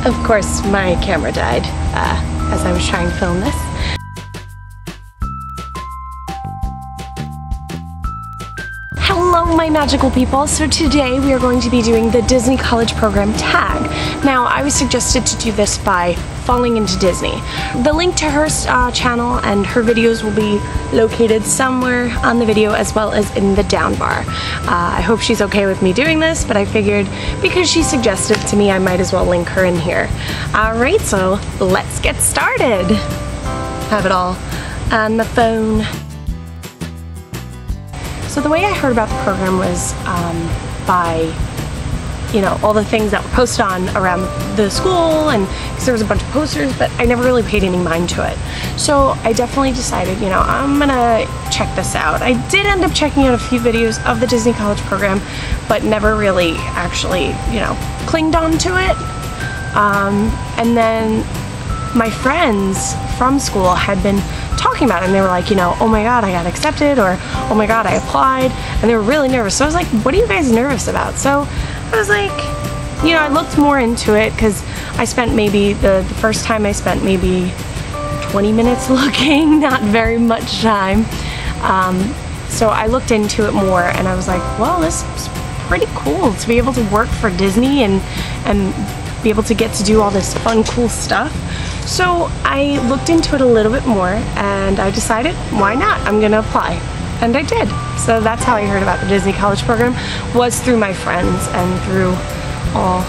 Of course, my camera died as I was trying to film this. Hello, my magical people. So today we are going to be doing the Disney College Program Tag. Now, I was suggested to do this by falling into Disney. The link to her channel and her videos will be located somewhere on the video as well as in the down bar. I hope she's okay with me doing this, but I figured because she suggested it to me, I might as well link her in here. Alright, so let's get started. Have it all on the phone. So the way I heard about the program was by, you know, all the things that were posted on around the school, and because there was a bunch of posters, but I never really paid any mind to it. So I definitely decided, you know, I'm gonna check this out. I did end up checking out a few videos of the Disney College Program, but never really actually, you know, clinged on to it. And then my friends from school had been talking about it, and they were like, you know, oh my god, I got accepted, or oh my god, I applied, and they were really nervous. So I was like, what are you guys nervous about? So I was like, you know, I looked more into it because I spent maybe, the first time I spent maybe 20 minutes looking, not very much time. So I looked into it more, and I was like, well, this is pretty cool to be able to work for Disney and be able to get to do all this fun, cool stuff. So I looked into it a little bit more, and I decided, why not? I'm gonna apply. And I did. So that's how I heard about the Disney College Program, was through my friends and through all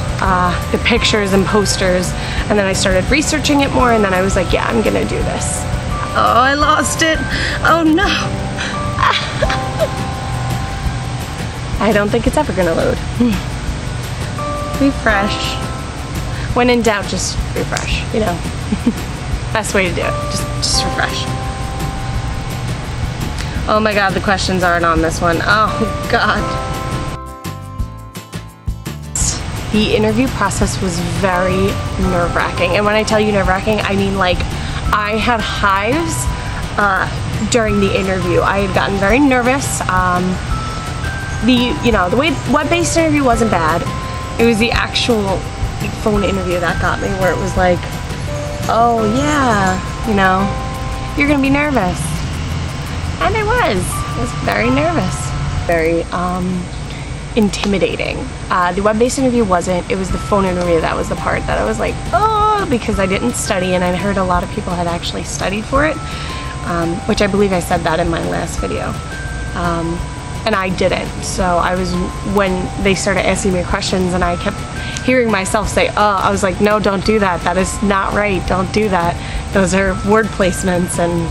the pictures and posters. And then I started researching it more, and then I was like, yeah, I'm gonna do this. Oh, I lost it. Oh no. I don't think it's ever gonna load. Refresh. When in doubt, just refresh, you know. Best way to do it, just refresh. Oh my god, the questions aren't on this one. Oh god. The interview process was very nerve-wracking. And when I tell you nerve-wracking, I mean like I had hives during the interview. I had gotten very nervous. The way web-based interview wasn't bad. It was the actual phone interview that got me, where it was like, oh yeah, you know, you're gonna be nervous. And I was very nervous. Very intimidating. The web-based interview wasn't, it was the phone interview that was the part that I was like, oh, because I didn't study, and I heard a lot of people had actually studied for it, which I believe I said that in my last video. And I didn't. So I was, when they started asking me questions and I kept hearing myself say, oh, I was like, no, don't do that. That is not right. Don't do that. Those are word placements. And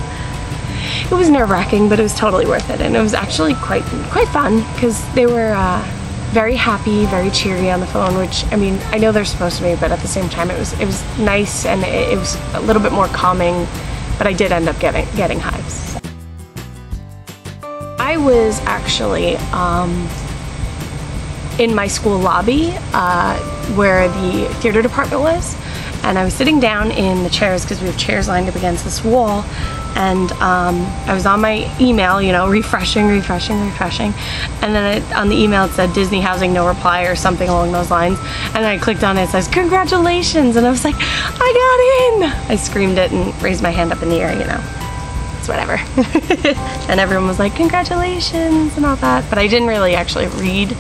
it was nerve-wracking, but it was totally worth it. And it was actually quite fun, because they were very happy, very cheery on the phone, which, I mean, I know they're supposed to be, but at the same time, it was nice, and it was a little bit more calming, but I did end up getting hives. I was actually in my school lobby where the theater department was, and I was sitting down in the chairs because we have chairs lined up against this wall, and I was on my email, you know, refreshing, and then on the email it said Disney housing, no reply, or something along those lines, and I clicked on it, it says congratulations, and I was like, I got in! I screamed it and raised my hand up in the air, you know. Whatever. And everyone was like, congratulations and all that, but I didn't really actually read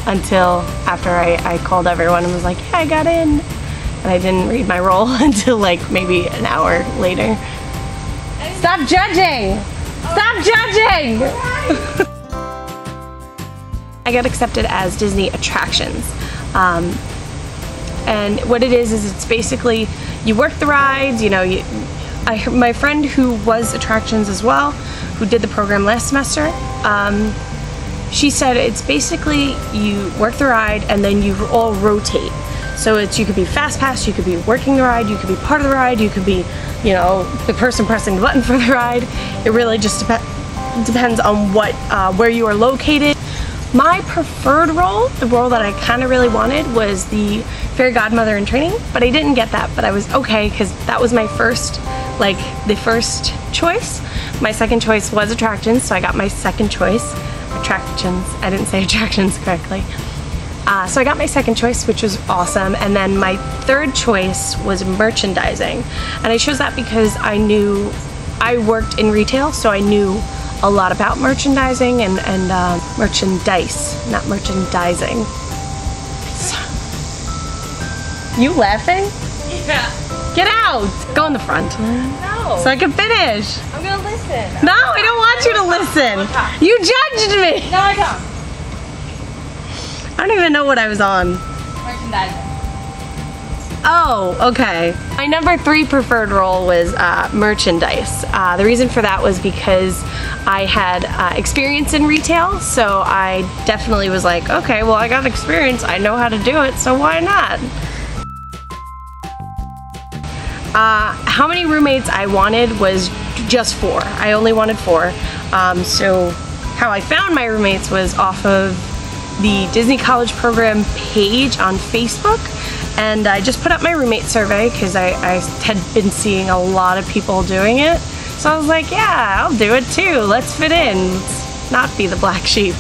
until after I called everyone and was like, yeah, I got in, and I didn't read my roll until like maybe an hour later. Stop judging! Stop judging! I got accepted as Disney Attractions, and what it is it's basically, you work the rides, you know, my friend who was Attractions as well, who did the program last semester, she said it's basically you work the ride and then you all rotate. So you could be fast pass, you could be working the ride, you could be part of the ride, you could be, you know, the person pressing the button for the ride. It really just depends on where you are located. My preferred role, the role that I kind of really wanted, was the fairy godmother in training, but I didn't get that, but I was okay, because that was my first, like, the first choice. My second choice was Attractions, so I got my second choice, Attractions. I didn't say Attractions correctly. So I got my second choice, which was awesome, and then my third choice was merchandising. And I chose that because I knew I worked in retail, so I knew a lot about merchandising and merchandise, not merchandising. You laughing? Yeah. Get out! Go in the front. No. So I can finish. I'm gonna listen. No, I don't want you to listen. You judged me. No, I don't. I don't even know what I was on. Merchandising. Oh, okay. My number 3 preferred role was merchandise. The reason for that was because I had experience in retail, so I definitely was like, okay, well, I got experience, I know how to do it, so why not? How many roommates I wanted was just 4. I only wanted 4. So how I found my roommates was off of the Disney College Program page on Facebook, and I just put up my roommate survey because I had been seeing a lot of people doing it. So I was like, yeah, I'll do it too. Let's fit in. Let's not be the black sheep.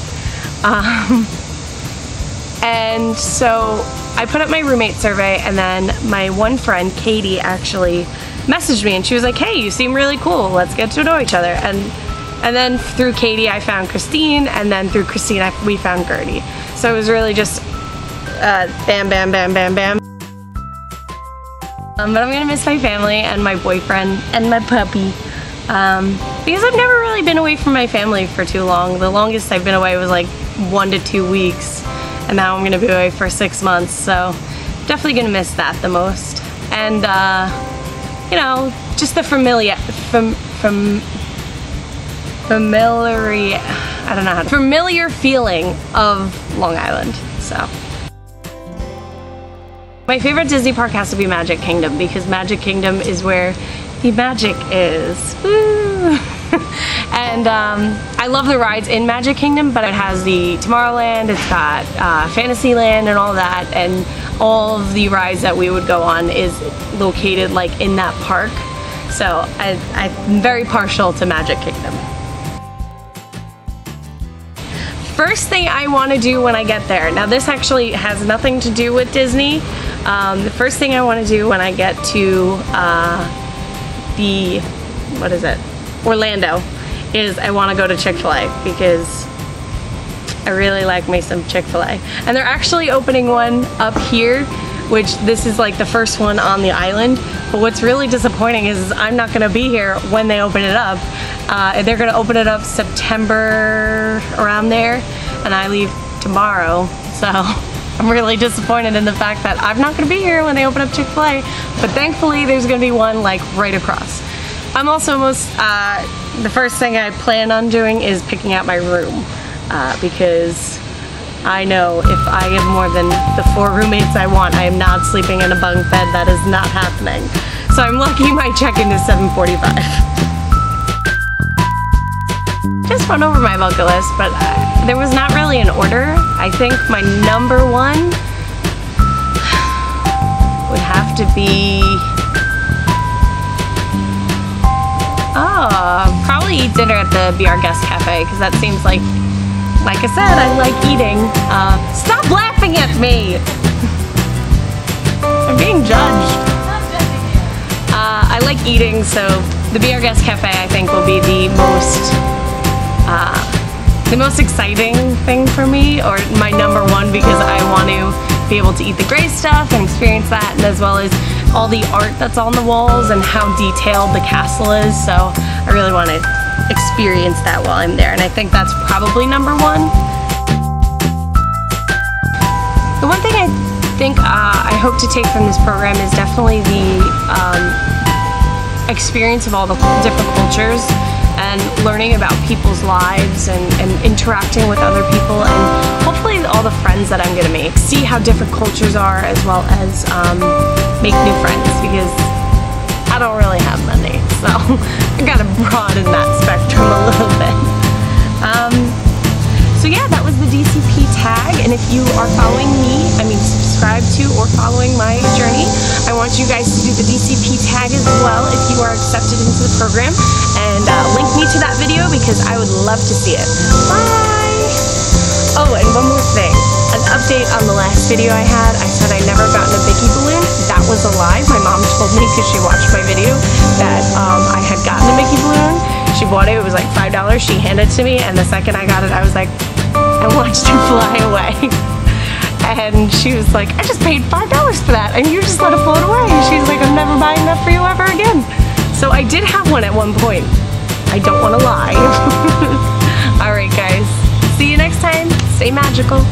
And so I put up my roommate survey, and then my one friend, Katie, actually messaged me, and she was like, hey, you seem really cool. Let's get to know each other. And then through Katie, I found Christine, and then through Christine, we found Gertie. So it was really just bam, bam, bam, bam, bam. But I'm gonna miss my family and my boyfriend and my puppy because I've never really been away from my family for too long. The longest I've been away was like 1 to 2 weeks, and now I'm gonna be away for 6 months. So definitely gonna miss that the most. And you know, just the familiar feeling of Long Island. So my favorite Disney park has to be Magic Kingdom, because Magic Kingdom is where the magic is. Woo! And I love the rides in Magic Kingdom, but it has the Tomorrowland, it's got Fantasyland and all that, and all of the rides that we would go on is located like in that park. So I'm very partial to Magic Kingdom. First thing I want to do when I get there, now this actually has nothing to do with Disney. The first thing I want to do when I get to Orlando, is I want to go to ChickfilA, because I really like me some ChickfilA. And they're actually opening one up here, which this is like the first one on the island. But what's really disappointing is I'm not going to be here when they open it up. They're going to open it up September, around there, and I leave tomorrow. So I'm really disappointed in the fact that I'm not going to be here when they open up ChickfilA, but thankfully there's going to be one like right across. I'm also the first thing I plan on doing is picking out my room, because I know if I get more than the 4 roommates I want, I am not sleeping in a bunk bed. That is not happening. So I'm lucky my check-in is 7:45. Just went over my bucket list, but there was not really an order. I think my number 1 would have to be, probably eat dinner at the Be Our Guest Cafe, because that seems like I said, I like eating. Stop laughing at me! I'm being judged. I like eating, so the Be Our Guest Cafe I think will be the most exciting thing for me, or my number 1, because I want to be able to eat the gray stuff and experience that, and as well as all the art that's on the walls and how detailed the castle is. So I really want to experience that while I'm there, and I think that's probably number 1. The one thing I think I hope to take from this program is definitely the experience of all the different cultures, and learning about people's lives, and interacting with other people, and hopefully all the friends that I'm gonna make. See how different cultures are, as well as make new friends, because I don't really have many, so I gotta broaden that spectrum a little bit. So yeah, that was the DCP tag, and if you are following me, subscribe to or following my journey, I want you guys to do the DCP tag as well if you are accepted into the program, and link me to that video because I would love to see it. Bye! Oh, and one more thing. An update on the last video I had, I said I never gotten a Mickey balloon. That was a lie. My mom told me because she watched my video that I had gotten a Mickey balloon. She bought it, it was like $5. She handed it to me, and the second I got it, I was like, I watched her fly away. And she was like, I just paid $5 for that, and you just let it float away. And she's like, I'm never buying that for you ever again. So I did have one at one point. I don't want to lie. Alright guys, see you next time. Stay magical.